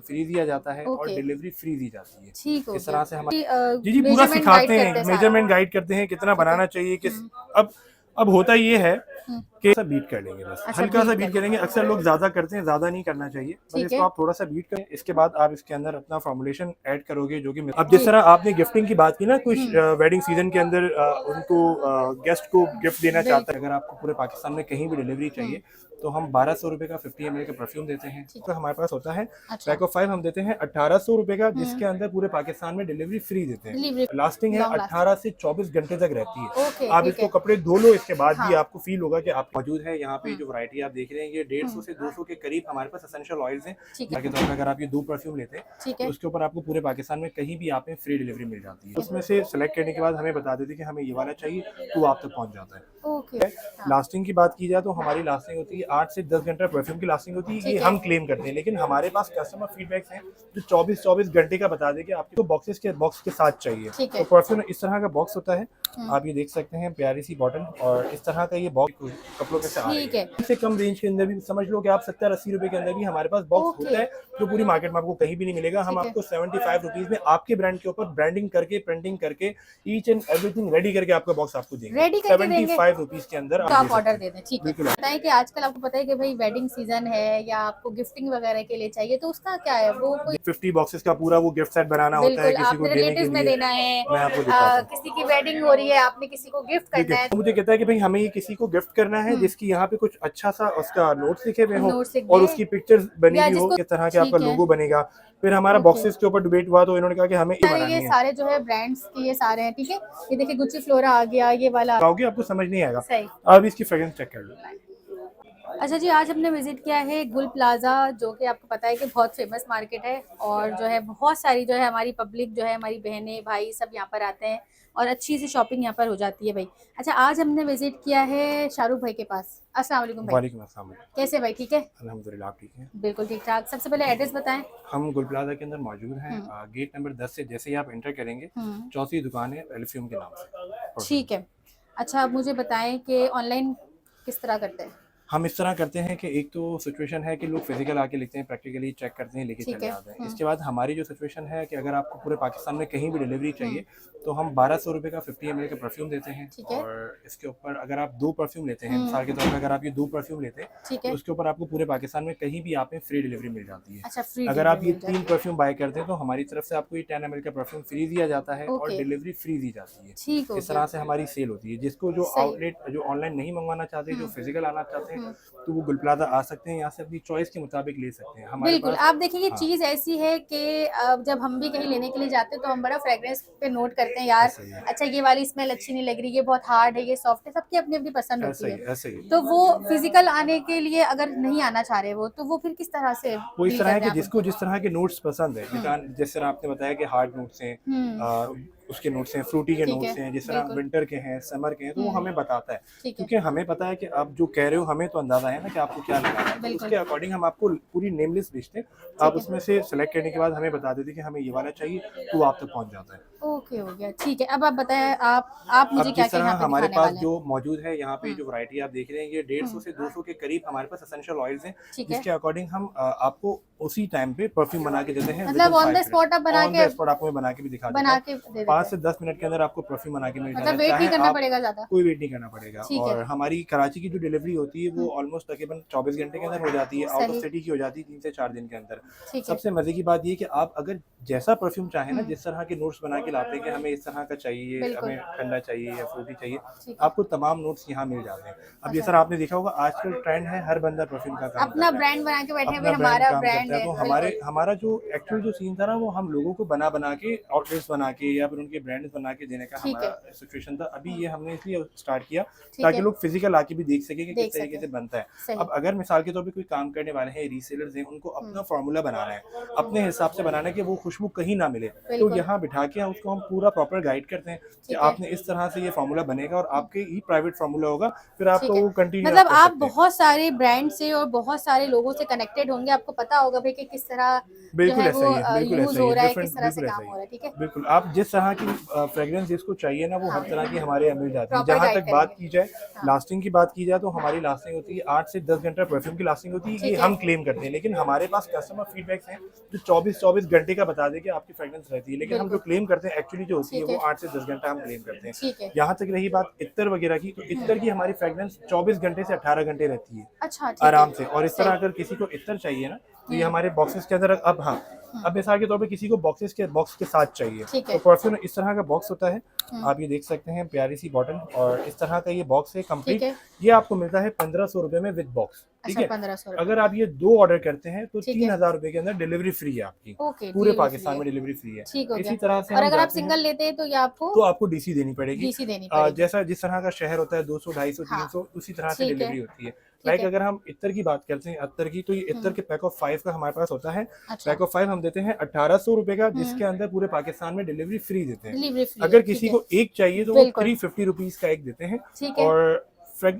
Free दिया जाता है और डिलीवरी फ्री दी जाती है। ठीक हो इस तरह से हमारे जी पूरा सिखाते हैं, मेजरमेंट गाइड करते हैं कितना बनाना चाहिए किस। अब होता ये है कि सा बीट कर लेंगे, बस हल्का सा बीट करेंगे। अक्सर लोग ज्यादा करते हैं, ज्यादा नहीं करना चाहिए, बस इसको आप थोड़ा सा बीट करें। इसके बाद आप इसके अंदर अपना फॉर्मुलेशन ऐड करोगे जो कि अब जिस तरह आपने गिफ्टिंग की बात की ना, कुछ वेडिंग सीजन के अंदर उनको गेस्ट को गिफ्ट देना चाहता है, अगर आपको पूरे पाकिस्तान में कहीं भी डिलीवरी चाहिए तो हम 1200 रुपए का 50 ml का परफ्यूम देते हैं। तो हमारे पास होता है पैक ऑफ 5 हम देते हैं 1800 रुपए का, जिसके अंदर पूरे पाकिस्तान में डिलीवरी फ्री देते हैं। लास्टिंग है 18 से 24 घंटे तक रहती है। आप इसको कपड़े धो लो, इसके बाद भी आपको फील होगा कि आप मौजूद है। यहाँ पे जो वैरायटी आप देख रहे हैं ये 150 से 200 के करीब हमारे पास एसेंशियल ऑयल्स हैं। ताकि तो अगर आप ये 2 परफ्यूम लेते हैं तो उसके ऊपर आपको पूरे पाकिस्तान में कहीं भी आप फ्री डिलीवरी मिल जाती है। उसमें से सिलेक्ट करने के बाद हमें बता देते कि हमें ये वाला चाहिए तो आप तक पहुंच जाता है। लास्टिंग की बात की जाए तो हमारी लास्टिंग होती है 8 से 10 घंटा परफ्यूम की लास्टिंग होती है। ये हम क्लेम करते हैं, लेकिन हमारे पास कस्टमर फीडबैक्स हैं जो 24 घंटे का बता दे कि आपको बॉक्स के साथ चाहिए। तो परफ्यूम इस तरह का बॉक्स होता है, आप ये देख सकते हैं, प्यारी सी बॉटल, और इस तरह का ये बॉक्स कपड़ों में से आ रही है। इससे कम रेंज के अंदर भी समझ लो कि आप 70-80 रुपए के अंदर भी हमारे पास बॉक्स होता है, जो पूरी मार्केट में आपको कहीं भी नहीं मिलेगा। हम आपको 75 रुपीज में आपके ब्रांड के ऊपर ब्रांडिंग करके, प्रिंटिंग करके, ईच एंड एवरीथिंग रेडी करके आपका बॉक्स आपको देंगे 75 रुपीज के अंदर आप ऑर्डर दे दें। ठीक है, बताएं कि आजकल आपको पता है कि भाई वेडिंग सीजन है या आपको गिफ्टिंग वगैरह के लिए चाहिए, तो उसका क्या है, वो कोई 50 बॉक्सेस का पूरा वो गिफ्ट सेट बनाना होता है, किसी को देने के लिए देना है, मैं आपको दिखाता हूं। किसी की वेडिंग हो रही है, आपने किसी को गिफ्ट करना है, तो मुझे कहता है कि भाई हमें ये किसी को गिफ्ट करना है जिसकी यहाँ पे कुछ अच्छा सा उसका नोट्स लिखे हुए हो और उसकी पिक्चर्स बनी हुई हो, किस तरह के आपका लोगो बनेगा। फिर हमारा बॉक्सेस के ऊपर डिबेट हुआ तो इन्होंने कहा कि हमें ये सारे जो है ब्रांड्स के ये सारे हैं। ठीक है, ये देखिए गुच्ची फ्लोरा आ गया, ये वाला आओगे आपको समझ नहीं आएगा, आप इसकी फ्रेग्रेंस चेक कर लो। अच्छा जी, आज हमने विजिट किया है गुल प्लाजा, जो कि आपको पता है कि बहुत फेमस मार्केट है, और जो है बहुत सारी जो है हमारी पब्लिक जो है, हमारी बहनें भाई सब यहाँ पर आते हैं और अच्छी सी शॉपिंग यहाँ पर हो जाती है भाई। अच्छा, आज हमने विजिट किया है शाहरुख भाई के पास। अस्सलाम वालेकुम भाई। वालेकुम अस्सलाम। कैसे भाई, ठीक है? अल्हम्दुलिल्लाह, आप ठीक हैं? बिल्कुल ठीक ठाक। सबसे पहले एड्रेस बताएं। हम गुल प्लाजा के अंदर मौजूद हैं, गेट नंबर 10 से जैसे ही आप एंटर करेंगे चौथी दुकान है परफ्यूम के नाम से। ठीक है। अच्छा, आप मुझे बताएं कि ऑनलाइन किस तरह करते हैं? हम इस तरह करते हैं कि एक तो सिचुएशन है कि लोग फिजिकल आके लिखते हैं, प्रैक्टिकली चेक करते हैं, लेके चले जाते हैं। इसके बाद हमारी जो सिचुएशन है कि अगर आपको पूरे पाकिस्तान में कहीं भी डिलीवरी चाहिए तो हम 1200 रुपए का 50 ml का परफ्यूम देते हैं। और इसके ऊपर अगर आप 2 परफ्यूम लेते हैं, मिसाल के तौर पर अगर आप ये 2 परफ्यूम लेते हैं तो उसके ऊपर आपको पूरे पाकिस्तान में कहीं भी आप फ्री डिलीवरी मिल जाती है। अच्छा, अगर आप ये 3 परफ्यूम बाय करते हैं तो हमारी तरफ से आपको ये 10 ml का परफ्यूम फ्री दिया जाता है और डिलीवरी फ्री दी जाती है। इस तरह से हमारी सेल होती है। जिसको जो आउटलेट जो ऑनलाइन नहीं मंगवाना चाहते, जो फिजिकल आना चाहते हैं, तो वो गुल प्लाजा आ सकते हैं, यहाँ से अपनी चॉइस के मुताबिक ले सकते हैं। हमारे बिल्कुल, आप देखिए ये चीज ऐसी है कि जब हम भी कहीं लेने के लिए जाते हैं तो हम बड़ा फ्रेग्रेंस पे नोट करते हैं यार, अच्छा ये वाली स्मेल अच्छी नहीं लग रही, ये बहुत हार्ड है, ये सॉफ्ट है, सबकी अपनी अपनी पसंद होती है। तो वो फिजिकल आने के लिए अगर नहीं आना चाह रहे वो, तो वो फिर किस तरह से? वो इस तरह है कि जिसको जिस तरह के नोट्स पसंद है, जिस तरह आपने बताया कि हार्ड नोट्स हैं, उसके नोट्स हैं, फ्रूटी के नोट्स हैं, जिस तरह विंटर के हैं, समर के हैं, तो वो हमें बताता है, क्योंकि हमें पता है कि आप जो कह रहे हो हमें तो अंदाजा है ना कि आपको क्या लगाना है। तो उसके अकॉर्डिंग हम आपको पूरी नेम लिस्ट भेजते हैं, आप उसमें से सिलेक्ट करने के बाद हमें बता देते कि हमें ये वाला चाहिए तो आप तक पहुंच जाता है। ओके, हो गया, ठीक है। अब आप बताएं, आप मुझे क्या क्या यहाँ पे हमारे पास जो मौजूद है, यहाँ पे जो वैरायटी आप देख रहे हैं ये 150 से 200 के करीब हमारे पास एसेंशियल ऑयल्स हैं, जिसके अकॉर्डिंग हम आपको उसी टाइम पे परफ्यूम बना के देते हैं। मतलब ऑन द स्पॉट आप बना के आपको मैं बना के भी दिखा देता हूं। 5 से 10 मिनट के अंदर आपको परफ्यूम बना के मिल जाता है। वेट नहीं करना पड़ेगा ज्यादा, कोई वेट नहीं करना पड़ेगा। और हमारी कराची की जो डिलीवरी होती है वो ऑलमोस्ट तकरीबन 24 घंटे के अंदर हो जाती है, आउट ऑफ सिटी की हो जाती है 3 से 4 दिन के अंदर। सबसे मजे की बात ये कि आप अगर जैसा परफ्यूम चाहें ना, जिस तरह के नोट्स बना के लाते हैं कि हमें इस तरह का चाहिए, हमें ठंडा चाहिए या फ्रूटी चाहिए, आपको तमाम नोट्स यहाँ मिल जाते हैं। अब जिस तरह आपने देखा होगा आजकल ट्रेंड है हर बंदा परफ्यूम का काम अपना ब्रांड बना के बैठे हुए, हमारा ब्रांड है। तो हमारा जो एक्चुअल जो सीन था ना, वो हम लोगों को बना के आउटलेट्स बना के या फिर उनके ब्रांड्स बना के देने का हमारा सिचुएशन था। अभी ये हमने इसलिए स्टार्ट किया ताकि लोग फिजिकल आके भी देख सके कि किस तरीके से बनता है। अब अगर मिसाल के तौर पे कोई काम करने वाले हैं, रीसेलर्स हैं, उनको अपना फार्मूला बनाना है, अपने हिसाब से बनाना है कि वो खुश खुशबू कहीं ना मिले, तो यहाँ बिठा के उसको हम पूरा प्रॉपर गाइड करते हैं कि आपने इस तरह से ये फार्मूला बनेगा और आपके ही प्राइवेट फार्मूला होगा, फिर आपको वो कंटिन्यू मतलब आप बहुत सारे ब्रांड से और बहुत सारे लोगों से कनेक्टेड होंगे, आपको पता होगा भाई कि किस तरह बिल्कुल ऐसा ही है, बिल्कुल यूज हो रहा है, किस तरह से काम हो रहा है। ठीक है, बिल्कुल आप जिस तरह की फ्रेग्रेंस जिसको चाहिए ना वो हर तरह की हमारे यहाँ मिल जाती है। जहाँ तक बात की जाए लास्टिंग की बात की जाए तो हमारी लास्टिंग होती है 8 से 10 घंटा परफ्यूम की लास्टिंग होती है, ये हम क्लेम करते हैं, लेकिन हमारे पास कस्टमर फीडबैक्स हैं जो 24 घंटे का बता दे कि आपकी फ्रेग्रेंस रहती है, लेकिन हम जो क्लेम करते हैं एक्चुअली जो होती है वो 8 से 10 घंटा हम क्लेम करते हैं। यहाँ तक रही बात इत्तर वगैरह की, तो इत्तर की हमारी फ्रेग्रेंस 24 घंटे से 18 घंटे रहती है। अच्छा, आराम से। और इस तरह अगर किसी को इत्तर चाहिए ना तो ये हमारे बॉक्सेस के अंदर अब मिसाल के तौर पे किसी को बॉक्स के साथ चाहिए तो परफ्यूम इस तरह का बॉक्स होता है, आप ये देख सकते हैं, प्यारी सी बॉटल और इस तरह का ये बॉक्स है कंप्लीट। ये आपको मिलता है 1500 रुपए में विद बॉक्स। ठीक है, 1500। अगर आप ये 2 ऑर्डर करते हैं तो 3000 रुपए के अंदर डिलीवरी फ्री है आपकी, पूरे पाकिस्तान में डिलीवरी फ्री है। इसी तरह से और अगर आप सिंगल लेते हैं तो आपको डीसी देनी पड़ेगी। जैसा जिस तरह का शहर होता है 200, 250, 300 उसी तरह से डिलीवरी होती है। लाइक अगर हम इत्तर की बात करते हैं, अत्तर की, तो ये इत्तर के पैक ऑफ 5 का हमारे पास होता है। पैक ऑफ 5 हम देते हैं 1800 रुपए का, जिसके अंदर पूरे पाकिस्तान में डिलीवरी फ्री देते हैं। अगर किसी को एक चाहिए तो वो 350 रुपीज का एक देते हैं। और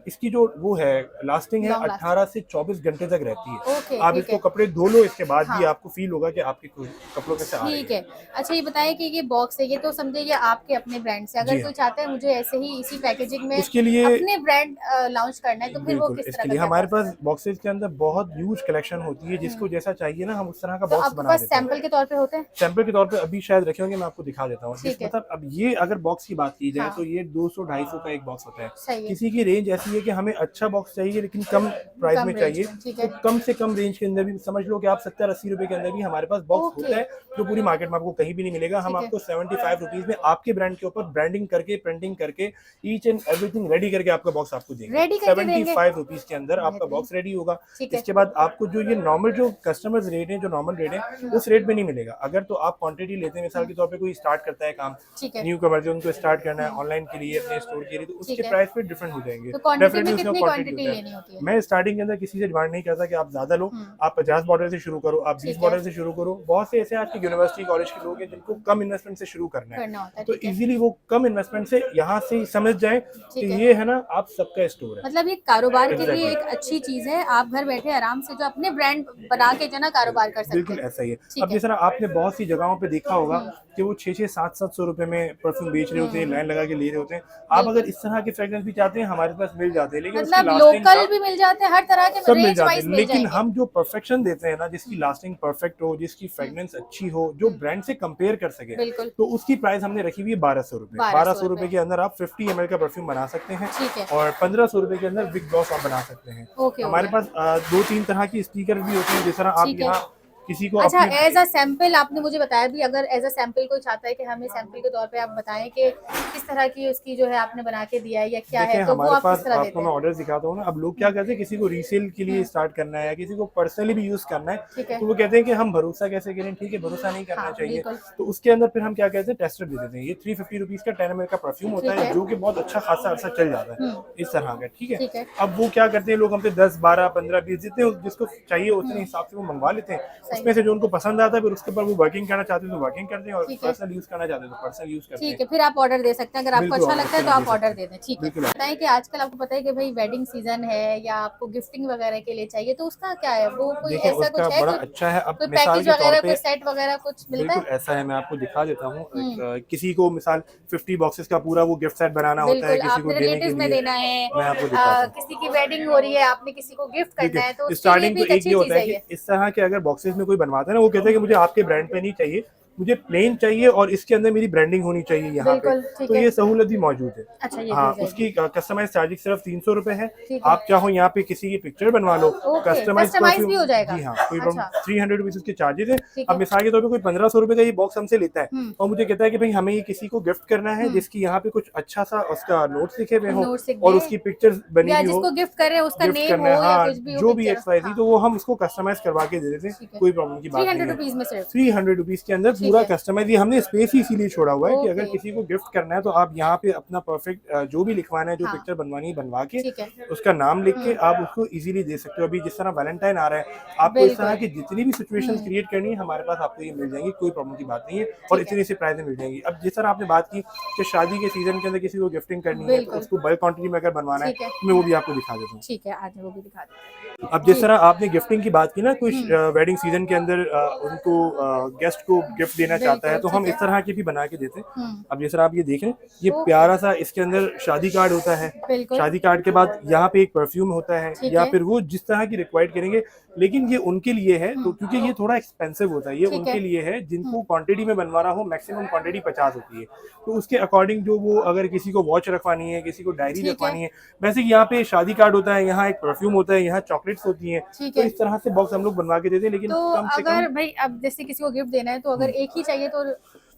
इसकी जो वो है लास्टिंग है 18 से 24 घंटे तक रहती है। आप इसको कपड़े धो लो, इसके बाद भी आपको फील होगा कि आपके कपड़ों के साथ। ठीक है, अच्छा ये बताइए कि ये बॉक्स है, ये तो समझे ये आपके अपने ब्रांड से, अगर कोई चाहता है मुझे ऐसे ही इसी पैकेजिंग में उसके लिए अपने ब्रांड लॉन्च करना है तो फिर वो किस तरह? इसके लिए हमारे पास बॉक्सेस के अंदर बहुत ह्यूज कलेक्शन होती है, जिसको जैसा चाहिए ना हम उस तरह का बॉक्स बना देते हैं। सैंपल के तौर पे होते हैं? सैंपल के तौर पे अभी शायद रखे होंगे, मैं आपको दिखा देता हूँ। मतलब अब ये अगर बॉक्स की बात की जाए तो ये 200-250 का एक बॉक्स होता है। किसी की रेंज ऐसी है कि हमें अच्छा बॉक्स चाहिए लेकिन कम प्राइस में चाहिए, तो कम से कम रेंज के अंदर भी समझ लो कि आप 70-80 रुपए के अंदर भी हमारे पास बॉक्स होता है, जो पूरी मार्केट में आपको कहीं भी नहीं मिलेगा। हम आपको 75 रुपीज में आपके ब्रांड के ऊपर ब्रांडिंग करके, प्रिंटिंग करके, ईच एंड एवरीथिंग रेडी करके आपका बॉक्स आपको देंगे। 75 रुपीज के अंदर आपका बॉक्स रेडी होगा। इसके बाद आपको जो ये नॉर्मल जो कस्टमर्स रेट है, जो नॉर्मल रेट है, उस रेट में नहीं मिलेगा। अगर तो आप क्वांटिटी लेते हैं, मिसाल के तौर पे कोई स्टार्ट करता है काम, न्यू कमर जो उनको स्टार्ट करना है ऑनलाइन के लिए, अपने स्टोर के लिए, तो उसके प्राइस पे डिफरेंट हो जाएंगे। डेफिनेटली उसमें क्वांटिटी लेनी होती है। मैं स्टार्टिंग के अंदर किसी से डिमांड नहीं करता कि आप ज्यादा लो, आप 50 बॉटल से शुरू करो, आप 20 बॉटल से शुरू करो। बहुत से ऐसे आज की यूनिवर्सिटी कॉलेज के लोग हैं जिनको कम इन्वेस्टमेंट से शुरू करना है, तो इजीली वो कम इन्वेस्टमेंट से यहाँ से ही समझ जाए कि ये है ना आप सबका स्टोर है। मतलब ये कारोबार के लिए एक अच्छी चीज है, आप घर बैठे आराम से जो अपने ब्रांड बना के जो ना कारोबार कर सकते हैं। बिल्कुल ऐसा ही है। अब जिस तरह आपने बहुत सी जगहों पे देखा होगा कि वो 600-700 रुपए में परफ्यूम बेच रहे होते हैं, लाइन लगा के ले रहे होते हैं। आप अगर इस तरह के फ्रेग्रेंस भी चाहते हैं हमारे पास मिल जाते हैं, लेकिन मतलब लोकल भी मिल जाते हैं, हर तरह के सब मिल जाते हैं, लेकिन हम जो परफेक्शन देते हैं ना, जिसकी लास्टिंग परफेक्ट हो, जिसकी फ्रेग्रेंस अच्छी हो, जो ब्रांड से कंपेयर कर सके, तो उसकी प्राइस हमने रखी हुई है 1200 रुपए। 1200 रुपए के अंदर आप 50 ml का परफ्यूम बना सकते हैं और 1500 रुपए के अंदर बिग ग्लॉस आप बना सकते हैं। हमारे पास 2-3 तरह की स्पीकर भी होती है, जिस तरह आप यहाँ किसी को अच्छा एज अ सैंपल आपने मुझे बताया भी, अगर एज अ सैंपल कोई चाहता है कि हमें सैंपल के तौर पे आप बताएं कि किस तरह की उसकी जो है आपने बना के दिया है या क्या है, तो वो आप किस तरह देते हैं? मैं ऑर्डर दिखाता हूँ ना। अब लोग क्या कहते हैं, किसी को रीसेल के लिए स्टार्ट करना है या किसी को पर्सनली भी यूज करना है, तो वो कहते हैं कि हम भरोसा कैसे करें। ठीक है, भरोसा नहीं करना चाहिए, तो उसके अंदर फिर हम क्या कहते हैं, टेस्टर दे देते हैं। ये 350 रुपीज का 10 ml का परफ्यूम होता है, जो कि बहुत अच्छा खासा अर्सा चल जाता है इस तरह का। ठीक है, अब वो क्या करते हैं लोग हमसे 10, 12, 15, 20 जितने जिसको चाहिए उतने हिसाब से वो मंगवा लेते हैं। उसमें से जो उनको पसंद आता है, फिर उसके ऊपर वो वर्किंग करना चाहते हैं तो वर्किंग करते हैं, और पर्सनल यूज करना चाहते हैं तो पर्सनल यूज करते हैं। ठीक है, फिर आप ऑर्डर दे सकते हैं, अगर आपको अच्छा लगता है तो आप ऑर्डर दे दें। ठीक है, बताएं कि आजकल आपको पता है कि भाई वेडिंग सीजन है या आपको गिफ्टिंग वगैरह के लिए चाहिए, तो उसका क्या है, वो कोई ऐसा कुछ है, बड़ा अच्छा है। अब पैकेज वगैरह, कोई सेट वगैरह कुछ मिलता है? बिल्कुल ऐसा है, मैं आपको दिखा देता हूँ। किसी को मिसाल 50 बॉक्सेस का पूरा वो गिफ्ट सेट बनाना होता है, किसी को रिलेटिव्स में देना है, मैं आपको दिखाता हूँ। किसी की वेडिंग हो रही है, आपने किसी को गिफ्ट करना है, तो स्टार्टिंग तो एक ये होता है कि इस तरह के अगर बॉक्सेस में कोई बनवाता है ना, वो कहता है कि मुझे आपके ब्रांड पे नहीं चाहिए, मुझे प्लेन चाहिए और इसके अंदर मेरी ब्रांडिंग होनी चाहिए यहाँ पे, तो ये सहूलत भी मौजूद है। अच्छा, हाँ, उसकी कस्टमाइज चार्जिंग सिर्फ 300 रुपए है। आप चाहो यहाँ पे किसी की पिक्चर बनवा लो, कस्टमाइज भी हो जाएगा। जी हाँ, कोई 300 रुपीज उसके चार्जेस है। अब मिसाल के तौर पे कोई 1500 रुपए का ये बॉक्स हमसे लेता है और मुझे कहता है कि भाई हमें ये किसी को गिफ्ट करना है, जिसकी यहाँ पे कुछ अच्छा सा उसका नोट्स लिखे हुए हो और उसकी पिक्चर्स बनी हुई हो, जिसको गिफ्ट कर रहे हैं उसका नेम हो या कुछ भी हो, जो भी XYZ, तो वो हम उसको कस्टमाइज करवा के दे देते हैं, कोई प्रॉब्लम की बात नहीं है। 300 रुपीज में सिर्फ 300 रुपीज के अंदर पूरा कस्टमाइज, ये हमने स्पेस ही इसीलिए छोड़ा हुआ है कि अगर किसी को गिफ्ट करना है तो आप यहाँ पे अपना परफेक्ट जो भी लिखवाना है, जो पिक्चर बनवानी है बनवा के उसका नाम लिख के आप उसको इजीली दे सकते हो। अभी जिस तरह वैलेंटाइन आ रहा है, आपको इस तरह की जितनी भी सिचुएशंस क्रिएट करनी है हमारे पास आपको ये मिल जाएंगी, कोई प्रॉब्लम की बात नहीं है, और इतनी सी प्राइस में मिल जाएंगी। अब जिस तरह आपने बात की कि शादी के सीजन के अंदर किसी को गिफ्टिंग करनी है तो उसको बल्क क्वांटिटी में अगर बनवाना है मैं वो भी आपको दिखा देता हूँ। ठीक है, आज वो भी दिखा दें। अब जिस तरह आपने गिफ्टिंग की बात की ना, कोई वेडिंग सीजन के अंदर उनको गेस्ट को गिफ्ट देना चाहता है तो हम इस तरह के भी बना के देते हैं। अब जिस तरह आप ये देख रहे हैं, ये प्यारा सा इसके अंदर शादी कार्ड होता है, शादी कार्ड के बाद यहाँ पे एक परफ्यूम होता है, या फिर वो जिस तरह की रिक्वायर्ड करेंगे, लेकिन ये उनके लिए है तो क्योंकि ये थोड़ा एक्सपेंसिव होता है, ये उनके लिए है जिनको क्वांटिटी में बनवाना हो, मैक्सिमम क्वांटिटी 50 होती है, तो उसके अकॉर्डिंग जो वो अगर किसी को वॉच रखवानी है, किसी को डायरी रखवानी है, वैसे यहाँ पे शादी कार्ड होता है, यहाँ एक परफ्यूम होता है, यहाँ चॉकलेट्स होती हैं, तो इस तरह से बॉक्स हम लोग बनवा के देते हैं। लेकिन तो कम से अगर भाई अब जैसे किसी को गिफ्ट देना है तो अगर एक ही चाहिए तो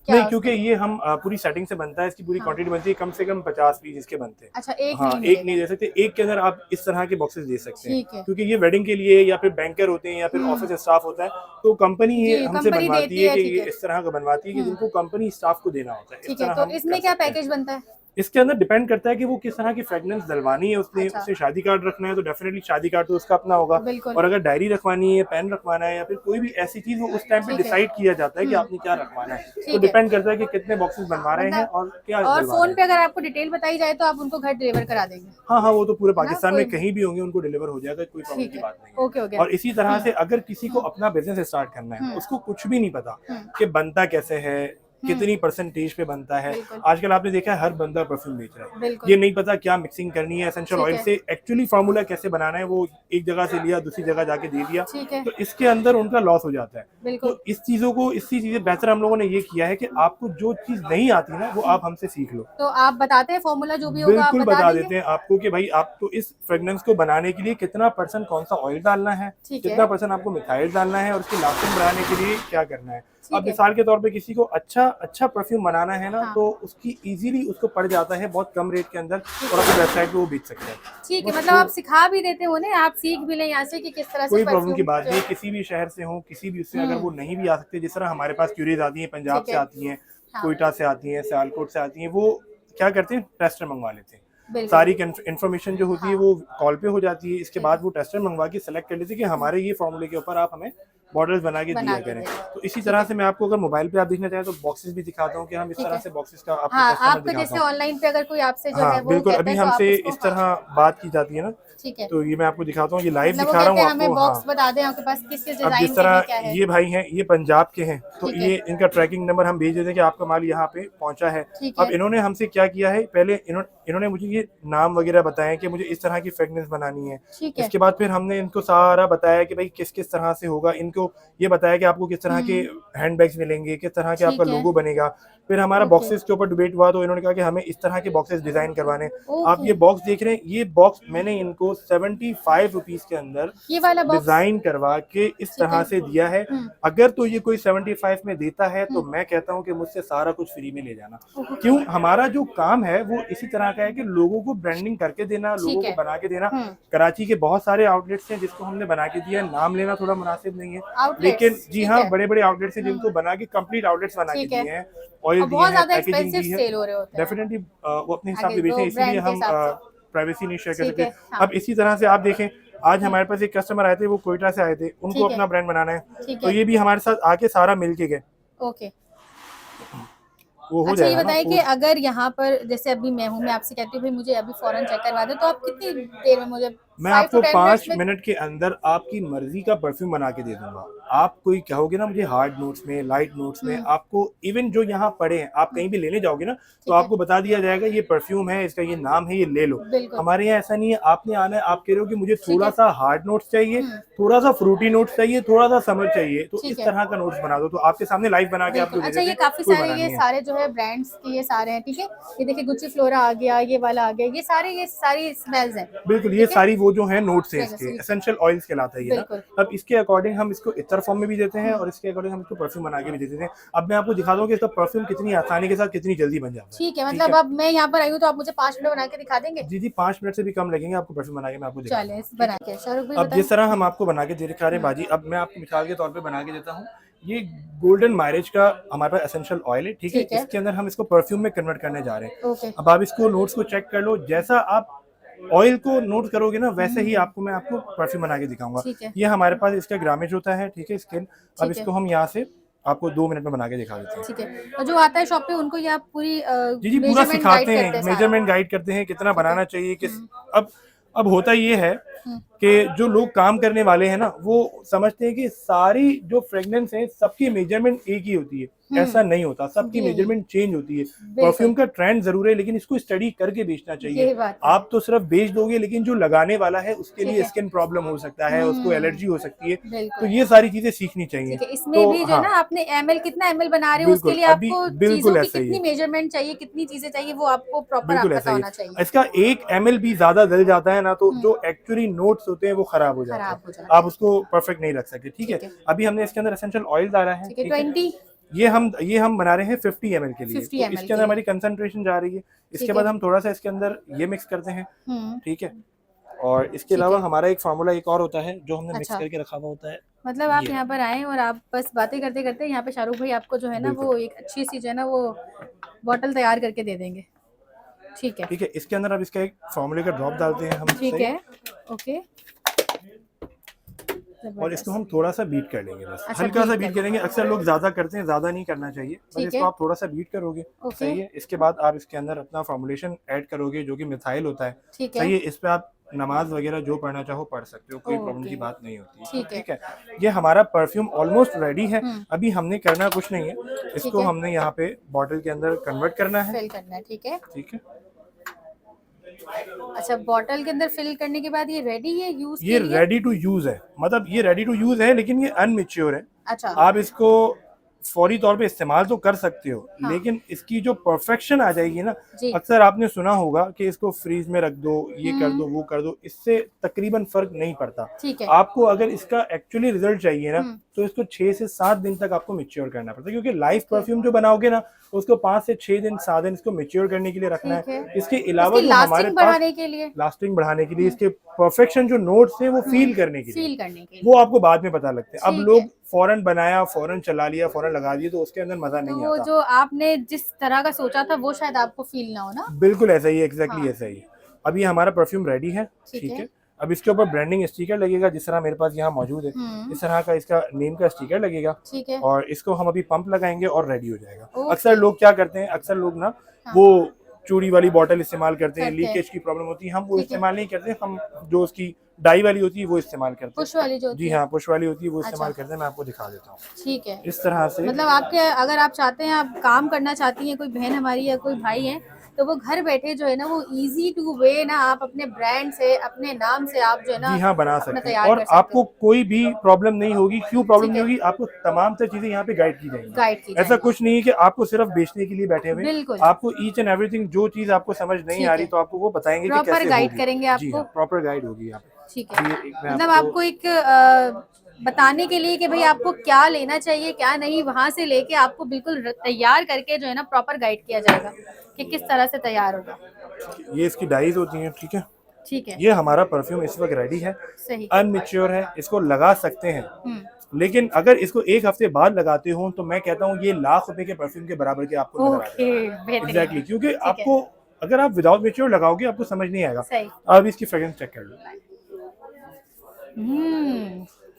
नहीं, क्योंकि ये हम पूरी सेटिंग से बनता है, इसकी पूरी क्वांटिटी बनती है, कम से कम 50 पीस इसके बनते हैं। अच्छा, एक एक नहीं दे सकते, एक के अंदर आप इस तरह के बॉक्सेस दे सकते हैं, क्योंकि ये वेडिंग के लिए या फिर बैंकर होते हैं या फिर ऑफिस स्टाफ होता है, तो कंपनी ये हमसे बनवाती है कि ये इस तरह का बनवाती है कि जिनको कंपनी स्टाफ को देना होता है। ठीक है, तो इसमें क्या पैकेज बनता है? इसके अंदर डिपेंड करता है कि वो किस तरह की फ्रेगनेंस डलवानी है, उसने उसे शादी कार्ड रखना है तो डेफिनेटली शादी कार्ड तो उसका अपना होगा, और अगर डायरी रखवानी है, पेन रखवाना है, या फिर कोई भी ऐसी चीज वो उस टाइम पे डिसाइड किया जाता है कि आपने क्या रखवाना है, तो डिपेंड करता है कि कितने बॉक्सेस बनवा रहे हैं और क्या। और फोन पे अगर आपको डिटेल बताई जाए तो आप उनको घर डिलीवर करा देंगे? हाँ, वो तो पूरे पाकिस्तान में कहीं भी होंगे उनको डिलीवर हो जाएगा, कोई प्रॉब्लम की बात नहीं है। और इसी तरह से अगर किसी को अपना बिजनेस स्टार्ट करना है, उसको कुछ भी नहीं पता कि बनता कैसे है, कितनी परसेंटेज पे बनता है, आजकल आपने देखा है हर बंदा परफ्यूम बेच रहा है, ये नहीं पता क्या मिक्सिंग करनी है एसेंशियल ऑयल से, एक्चुअली फार्मूला कैसे बनाना है वो एक जगह से लिया दूसरी जगह जाके दे दिया, तो इसके अंदर उनका लॉस हो जाता है। तो इस चीजें बेहतर हम लोगों ने ये किया है कि आपको जो चीज नहीं आती ना वो आप हमसे सीख लो। तो आप बताते हैं फॉर्मूला जो भी होगा, बिल्कुल बता देते हैं आपको कि भाई आपको इस फ्रेग्रेंस को बनाने के लिए कितना % कौन सा ऑयल डालना है, कितना % आपको मिथाइल डालना है, और उसकी लास्टिंग बढ़ाने के लिए क्या करना है। अब मिसाल के तौर पे किसी को अच्छा परफ्यूम बनाना है ना, तो उसकी इजीली उसको पड़ जाता है बहुत कम रेट के अंदर, और अपनी वेबसाइट पे वो बेच सकते हैं। ठीक है, मतलब आप सिखा भी देते हो ना, आप सीख भी लें यहाँ से कि किस तरह से। कोई प्रॉब्लम की बात नहीं, किसी भी शहर से हो, किसी भी उससे अगर वो नहीं भी आ सकते, जिस तरह हमारे पास क्यूरीज आती हैं, पंजाब से आती हैं, कोयटा से आती हैं, सियालकोट से आती हैं, वो क्या करते हैं टेस्टर मंगवा लेते हैं, सारी इन्फॉर्मेशन जो होती है वो कॉल पे हो जाती है, इसके बाद वो टेस्टर मंगवा के सेलेक्ट कर लेते हैं कि हमारे ये फॉर्मूले के ऊपर आप हमें मॉडल्स बना के दिया करें। तो इसी तरह से मैं आपको अगर मोबाइल पे आप देखना चाहें तो बॉक्सेस भी दिखाता हूँ कि हम इस तरह से बॉक्सेस का आपको जैसे ऑनलाइन पे अगर कोई आपसे जो है वो बिल्कुल अभी हमसे इस तरह बात की जाती है ना, ठीक है, तो ये मैं आपको दिखाता हूँ, ये लाइव दिखा रहा हूँ आपको। बॉक्स बता दें आपके पास किस डिजाइन अब जिस तरह ये भाई हैं, ये पंजाब के हैं, तो ये इनका ट्रैकिंग नंबर हम भेज देते हैं कि आपका माल यहाँ पे पहुंचा है। अब इन्होंने हमसे क्या किया है, पहले इन्होंने मुझे ये नाम वगैरह बताया कि मुझे इस तरह की फ्रेग्रेंस बनानी है, इसके बाद फिर हमने इनको सारा बताया कि भाई किस किस तरह से होगा, इनको ये बताया कि आपको किस तरह के हैंडबैग्स मिलेंगे, किस तरह के आपका लोगो बनेगा। फिर हमारा बॉक्सेस के ऊपर डिबेट हुआ तो इन्होंने कहा कि हमें इस तरह के बॉक्सेस डिजाइन करवाने। आप ये बॉक्स देख रहे हैं, ये बॉक्स मैंने इनको 75 रुपीज के अंदर ये वाला डिजाइन करवा के इस तरह से दिया है। अगर तो ये कोई 75 में देता है तो मैं कहता हूँ कि मुझसे सारा कुछ फ्री में ले जाना। क्यों, हमारा जो काम है वो इसी तरह का है कि लोगों को ब्रांडिंग करके देना, लोगों को बना के देना। कराची के बहुत सारे आउटलेट्स हैं जिसको हमने बना के दिया है, नाम लेना थोड़ा मुनासिब नहीं है, लेकिन जी हाँ बड़े बड़े आउटलेट्स हैं जिनको बना के कंप्लीट आउटलेट्स बना के दिए हैं, ऑयल दिए हैं, पैकेजिंग दी है, डेफिनेटली वो अपने हिसाब से बेचते हैं, इसीलिए हम प्राइवेसी नहीं शेयर कर सकते। अब इसी तरह से आप देखें, आज हमारे पास एक कस्टमर आए थे, वो कोयटा से आए थे, उनको अपना ब्रांड बनाना है, तो ये भी हमारे साथ आके सारा मिल के गए। ओके, अच्छा ये बताइए कि अगर यहाँ पर जैसे अभी मैं हूँ, मैं आपसे कहती हूँ भाई मुझे अभी फौरन चेक करवा दो, तो आप कितनी देर में मुझे? मैं आपको 5 मिनट के अंदर आपकी मर्जी का परफ्यूम बना के दे दूंगा। आप कोई कहोगे ना मुझे हार्ड नोट्स में, लाइट नोट्स में, आपको इवन जो यहाँ पड़े हैं, आप कहीं भी लेने जाओगे ना तो आपको बता दिया जाएगा ये परफ्यूम है, इसका ये नाम है, ये ले लो। हमारे यहाँ ऐसा नहीं है, आपने आना है, आप कह रहे हो कि मुझे थोड़ा सा हार्ड नोट्स चाहिए, थोड़ा सा फ्रूटी नोट्स चाहिए, थोड़ा सा समर चाहिए, तो इस तरह का नोट्स बना दो, तो आपके सामने लाइव बना के आपको। अच्छा, ये काफी सारे ये सारे जो है ब्रांड्स के ये सारे हैं, ठीक है, ये देखिए गुच्ची फ्लोरा आ गया, ये वाला आ गया, ये सारी स्मेल्स हैं। बिल्कुल, ये सारी वो जो है नोट्स हैं इसके, एसेंशियल ऑयल्स कहलाता है ये ना। अब इसके अकॉर्डिंग हम इसको इतर फॉर्म में भी देते हैं और इसके अकॉर्डिंग हम इसको परफ्यूम बना के भी देते हैं। अब मैं आपको दिखा दूं कि इसका परफ्यूम कितनी आसानी के साथ कितनी जल्दी बन जाता है। ठीक है, मतलब अब मैं यहाँ पर आई हूँ तो आप मुझे 5 मिनट बना के दिखा देंगे? जी 5 मिनट से भी कम लगेंगे आपको परफ्यूम बना के, मैं आपको दिखा दूं। बना के। अब जिस तरह हम आपको बना के दिखा रहे हैं बाजी, अब मैं आपको मिसाल के तौर पे बना के देता हूँ। ये गोल्डन मैरिज का हमारे पास एसेंशियल ऑयल है, ठीक है। ठीक है। इसके अंदर हम इसको परफ्यूम में कन्वर्ट करने जा रहे हैं। ओके। अब आप इसको नोट्स को चेक कर लो, जैसा आप ऑयल को नोट करोगे ना वैसे ही मैं आपको परफ्यूम बना के दिखाऊंगा। ठीक है। ये हमारे पास इसका ग्रामेज होता है, ठीक है, स्केल। अब ठीक है। इसको हम यहाँ से आपको 2 मिनट में बना के दिखा देते हैं। ठीक है। और जो आता है शॉप पे उनको ये आप पूरी जी पूरा मेजरमेंट गाइड सिखाते करते हैं, हैं सारा। मेजरमेंट गाइड करते हैं कितना बनाना चाहिए, किस अब होता ये है हम्म। कि जो लोग काम करने वाले हैं ना वो समझते हैं कि सारी जो फ्रेग्रेंस है सबकी मेजरमेंट एक ही होती है। ऐसा नहीं होता, सबकी ये मेजरमेंट चेंज होती है। बिल्कुल। परफ्यूम का ट्रेंड जरूर है लेकिन इसको स्टडी करके बेचना ये चाहिए। बात है। आप तो सिर्फ बेच दोगे लेकिन जो लगाने वाला है उसके ठीक लिए है। स्किन प्रॉब्लम हो सकता है, उसको एलर्जी हो सकती है, तो बिल्कुल। ये सारी चीजें सीखनी चाहिए। ठीक है। इसमें तो भी जो है ना आपने ml कितना ml बना रहे हो उसके बिल्कुल, लिए अभी आपको बिल्कुल चीजों की ऐसा ही कितनी है। मेजरमेंट चाहिए, कितनी चीजें चाहिए वो आपको प्रॉपर बिल्कुल पता ऐसा ही होना है। चाहिए। इसका 1 ml भी ज्यादा जल जाता है ना तो जो एक्चुअली नोट्स होते हैं वो खराब हो जाते खराब हो हैं, जाते आप उसको परफेक्ट नहीं रख सकते, ठीक ठीक है। है। अभी हमने इसके अंदर एसेंशियल ऑयल डाला है, ठीक है। ठीक है। 20 ये हम बना रहे हैं 50 ml के लिए, 50 तो ml इसके के अंदर लिए। हमारी कंसंट्रेशन जा रही है। इसके ठीक बाद है। हम थोड़ा सा इसके अंदर ये मिक्स करते हैं, ठीक है। और इसके ठीक अलावा है। हमारा एक फार्मूला एक और होता है जो हमने मिक्स अच्छा। करके रखा हुआ होता है। मतलब आप ये यहाँ पर आए और आप बस बातें करते करते यहाँ पे शाहरुख भाई आपको जो है ना बिल्कुल। वो एक अच्छी सी जो है ना वो बॉटल तैयार करके दे देंगे। ठीक है। ठीक है, इसके अंदर अब इसका एक फार्मूले का ड्रॉप डालते हैं हम, ठीक सही? है। ओके। और इसको हम थोड़ा सा बीट कर लेंगे, बस अच्छा, हल्का सा बीट बीट कर करेंगे। अक्सर लोग ज्यादा करते हैं, ज्यादा नहीं करना चाहिए, बस ठीक इसको है। आप थोड़ा सा बीट करोगे, ओके। सही है। इसके बाद आप इसके अंदर अपना फॉर्मुलेशन ऐड करोगे जो कि मिथाइल होता है, ठीक है। सही है। इस पे आप नमाज वगैरह जो पढ़ना चाहो पढ़ सकते हो, कोई प्रॉब्लम ओके। की बात नहीं होती है, ठीक है। ठीक है। ये हमारा परफ्यूम ऑलमोस्ट रेडी है। हम्म। अभी हमने करना कुछ नहीं है, इसको है। हमने यहाँ पे बॉटल के अंदर कन्वर्ट करना है, फिल करना है। ठीक है। ठीक है। अच्छा, बॉटल के अंदर फिल करने के बाद ये रेडी है यूज ये के लिए? रेडी टू यूज है, मतलब ये रेडी टू यूज है लेकिन ये अनमेच्योर है। अच्छा। आप इसको फौरी तौर पे इस्तेमाल तो कर सकते हो, हाँ। लेकिन इसकी जो परफेक्शन आ जाएगी ना, जी। अक्सर आपने सुना होगा कि इसको फ्रीज में रख दो, ये कर दो, वो कर दो, इससे तकरीबन फर्क नहीं पड़ता। ठीक है। आपको अगर इसका एक्चुअली रिजल्ट चाहिए ना तो इसको 6 से 7 दिन तक आपको मैच्योर करना पड़ता है, क्योंकि लाइव परफ्यूम जो बनाओगे ना उसको 5 से 6 दिन 7 दिन इसको मैच्योर करने के लिए रखना ठीक है। है। इसके अलावा इसकी जो हमारे लास्टिंग पास बढ़ाने के लिए लास्टिंग बढ़ाने के लिए, इसके परफेक्शन जो नोट्स हैं वो फील करने के लिए, फील करने के लिए वो आपको बाद में पता लगते हैं। अब ठीक लोग है। फौरन बनाया, फौरन चला लिया, फौरन लगा दिया तो उसके अंदर मजा तो नहीं वो आता। जो आपने जिस तरह का सोचा था वो शायद आपको फील ना हो ना। बिल्कुल ऐसा ही, एग्जैक्टली हाँ। ऐसा ही। अब ये हमारा परफ्यूम रेडी है, ठीक है। अब इसके ऊपर ब्रांडिंग स्टिकर लगेगा जिस तरह मेरे पास यहाँ मौजूद है, इस तरह का इसका नेम का स्टिकर लगेगा, ठीक है। और इसको हम अभी पंप लगाएंगे और रेडी हो जाएगा। ओके। अक्सर लोग क्या करते हैं, अक्सर लोग ना वो चूड़ी वाली बॉटल इस्तेमाल करते हैं, करते हैं। लीकेज की प्रॉब्लम होती है, हम वो ठीक है। इस्तेमाल नहीं करते। हम जो उसकी डाई वाली होती है वो इस्तेमाल करते हैं, पुश वाली जो होती जी है। हाँ, पुश वाली होती है वो इस्तेमाल अच्छा। करते हैं। मैं आपको दिखा देता हूँ, ठीक है। इस तरह से। मतलब आपके अगर आप चाहते हैं, आप काम करना चाहती हैं, कोई बहन हमारी या कोई भाई है, तो वो घर बैठे जो है ना वो इजी टू वे ना आप अपने ब्रांड से, अपने नाम से आप जो है ना जी हाँ बना अपना सकते हैं, तैयार और कर सकते आपको हो। कोई भी प्रॉब्लम नहीं होगी। क्यों प्रॉब्लम ठीक नहीं है। होगी, आपको तमाम तर चीजें यहाँ पे गाइड की जाएंगी। गाइड की ऐसा जाएंगी। कुछ नहीं है कि आपको सिर्फ बेचने के लिए बैठे हुए, बिल्कुल। आपको ईच एंड एवरीथिंग जो चीज आपको समझ नहीं ठीक आ रही है। तो आपको वो बताएंगे कि प्रॉपर कैसे गाइड होगी। करेंगे जी आपको। हाँ, प्रॉपर गाइड होगी यहाँ पे। ठीक है। मैं मतलब आपको एक बताने के लिए कि भाई आपको क्या लेना चाहिए क्या नहीं, वहां से लेके आपको बिल्कुल तैयार करके जो है ना प्रॉपर गाइड किया जाएगा कि किस तरह से तैयार होगा। ये इसकी डाइज होती हैं, ठीक है। ठीक है। ये हमारा परफ्यूम इस वक्त रेडी है, सही। अनमेच्योर है, इसको लगा सकते हैं, लेकिन अगर इसको 1 हफ्ते बाद लगाते हो तो मैं कहता हूँ ये लाख रुपए के परफ्यूम के बराबर के आपको नजर ओके, बेहतरीन। एग्जैक्टली, क्योंकि ठीक है। आपको अगर आप विदाउट मेच्योर लगाओगे आपको समझ नहीं आएगा। सही। अब इसकी फ्रेग्रेंस चेक कर लो।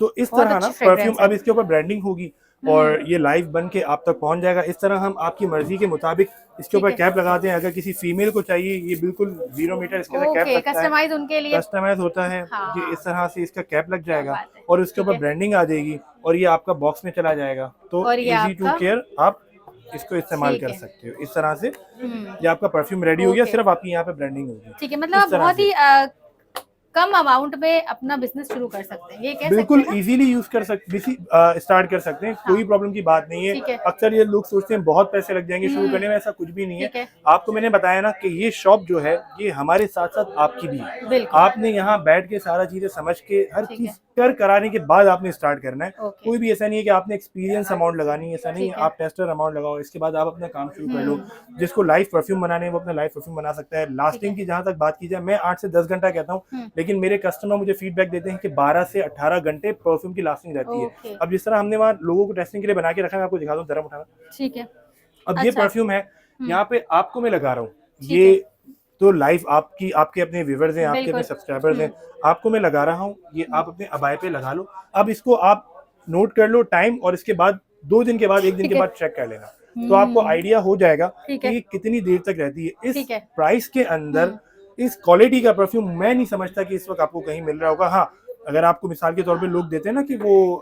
तो इस बहुत तरह ना अच्छी परफ्यूम, fragrance है। अब इसके ऊपर ब्रांडिंग होगी और ये लाइव बन के आप तक पहुंच जाएगा। इस तरह हम आपकी मर्जी के मुताबिक इसके ऊपर ठीक है। कैप लगाते हैं। अगर किसी फीमेल को चाहिए ये बिल्कुल 0 मीटर इसके अंदर कैप ओके, लगता है, कस्टमाइज उनके लिए। कस्टमाइज होता है। हाँ। ये इस तरह से इसका कैप लग जाएगा बात है। और उसके ठीक ऊपर है। ब्रांडिंग आ जाएगी और ये आपका बॉक्स में चला जाएगा। तो और ये इजी टू आपका केयर, आप इसको इस्तेमाल ठीक कर है। सकते हो। इस तरह से ये आपका परफ्यूम रेडी हो गया, ओके। सिर्फ आपकी यहाँ पे ब्रांडिंग होगी। ठीक है। मतलब इस आप तरह बहुत से। ही कम अमाउंट में अपना बिजनेस शुरू कर सकते हैं, ये कह बिल्कुल सकते हैं ना? इजीली यूज कर सकते, स्टार्ट कर सकते हैं, कोई प्रॉब्लम की बात नहीं ठीक है। है। अक्सर ये लोग सोचते हैं बहुत पैसे लग जाएंगे शुरू करने में, ऐसा कुछ भी नहीं ठीक है। है। आपको मैंने बताया ना कि ये शॉप जो है ये हमारे साथ साथ आपकी भी है। बिल्कुल। आपने यहाँ बैठ के सारा चीजें समझ के हर ठीक चीज है। कराने के बाद आपने स्टार्ट करना है। ओके। कोई भी ऐसा नहीं है कि आपने एक्सपीरियंस अमाउंट लगानी है, ऐसा नहीं है। ठीक है। आप टेस्टर अमाउंट लगाओ, इसके बाद आप अपना काम शुरू कर लो। जिसको लाइव परफ्यूम बनाने है वो अपना लाइव परफ्यूम बना सकता है। लास्टिंग की जहां तक बात की जाए, मैं 8 से 10 घंटा कहता हूँ, लेकिन मेरे कस्टमर मुझे फीडबैक देते हैं कि 12 से 18 घंटे परफ्यूम की लास्टिंग रहती ओके। है। अब जिस तरह हमने वहाँ लोगों को टेस्टिंग के लिए बना के रखा है, मैं आपको दिखा दूं, जरा उठाना। ठीक है। अब ये अच्छा। परफ्यूम है, यहाँ पे आपको मैं लगा रहा हूँ, ठीक ये है। तो लाइव आपकी आपके अपने व्यूवर्स हैं, आपके अपने बिल्कुल। सब्सक्राइबर्स हैं, आपको मैं लगा रहा हूँ, ये आप अपने अबाए पे लगा लो। अब इसको आप नोट कर लो टाइम, और इसके बाद 2 दिन के बाद, 1 दिन के ठीक है। बाद चेक कर लेना, तो आपको आइडिया हो जाएगा ठीक कि है। ये कितनी देर तक रहती है। इस ठीक है। प्राइस के अंदर इस क्वालिटी का परफ्यूम मैं नहीं समझता कि इस वक्त आपको कहीं मिल रहा होगा। हाँ, अगर आपको मिसाल के तौर पे लोग देते हैं ना कि वो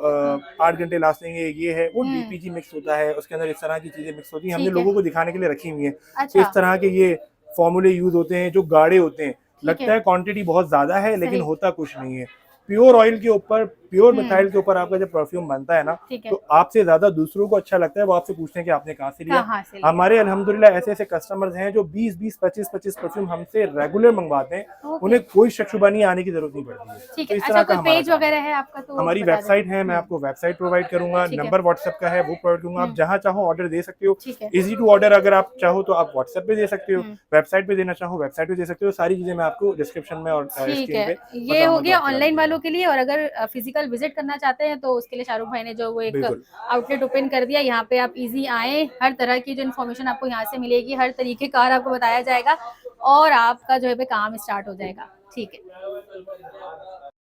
8 घंटे लास्टिंग है, ये है, वो डीपीजी मिक्स होता है, उसके अंदर इस तरह की चीजें मिक्स होती हैं, हमने ठीक है। लोगों को दिखाने के लिए रखी हुई हैं। अच्छा। इस तरह के ये फॉर्मूले यूज होते हैं जो गाढ़े होते हैं, लगता है। है क्वांटिटी बहुत ज्यादा है, लेकिन सही। होता कुछ नहीं है। प्योर ऑयल के ऊपर, प्योर मिथाइल के ऊपर आपका जब परफ्यूम बनता है ना, ठीक है। तो आपसे ज्यादा दूसरों को अच्छा लगता है। वो आपसे पूछते हैं कि आपने कहाँ से लिया। कहाँ से लिया? हमारे अल्हम्दुलिल्लाह ऐसे ऐसे कस्टमर्स हैं जो 20-20, 25-25 परफ्यूम हमसे रेगुलर मंगवाते हैं, ओके। उन्हें कोई शक शुबा नहीं आने की जरूरत नहीं पड़ती है। ठीक तो है। इस अच्छा, तरह का कोई हमारा पेज काम है। वगैरह है आपका तो हमारी बता दें। वेबसाइट है, मैं आपको वेबसाइट प्रोवाइड करूंगा, ठीक है। नंबर व्हाट्सएप का है वो प्रोवाइड करूंगा, आप जहां चाहो ऑर्डर दे सकते हो। ठीक है। इजी टू ऑर्डर, अगर आप चाहो तो आप व्हाट्सएप पे दे सकते हो, वेबसाइट पे देना चाहो वेबसाइट पे दे सकते हो। सारी चीजें मैं आपको डिस्क्रिप्शन में और ठीक स्क्रीन है। पे ये हो बताऊंगा, तो गया आपको ऑनलाइन लग वालों के लिए, और अगर फिजिकल विजिट करना चाहते हैं तो उसके लिए शाहरुख भाई ने जो वो एक बिल्कुल। आउटलेट ओपन कर दिया, यहाँ पे आप इजी आए, हर तरह की जो इन्फॉर्मेशन आपको यहाँ से मिलेगी, हर तरीके कार आपको बताया जाएगा, और आपका जो है पे काम स्टार्ट हो जाएगा। ठीक है।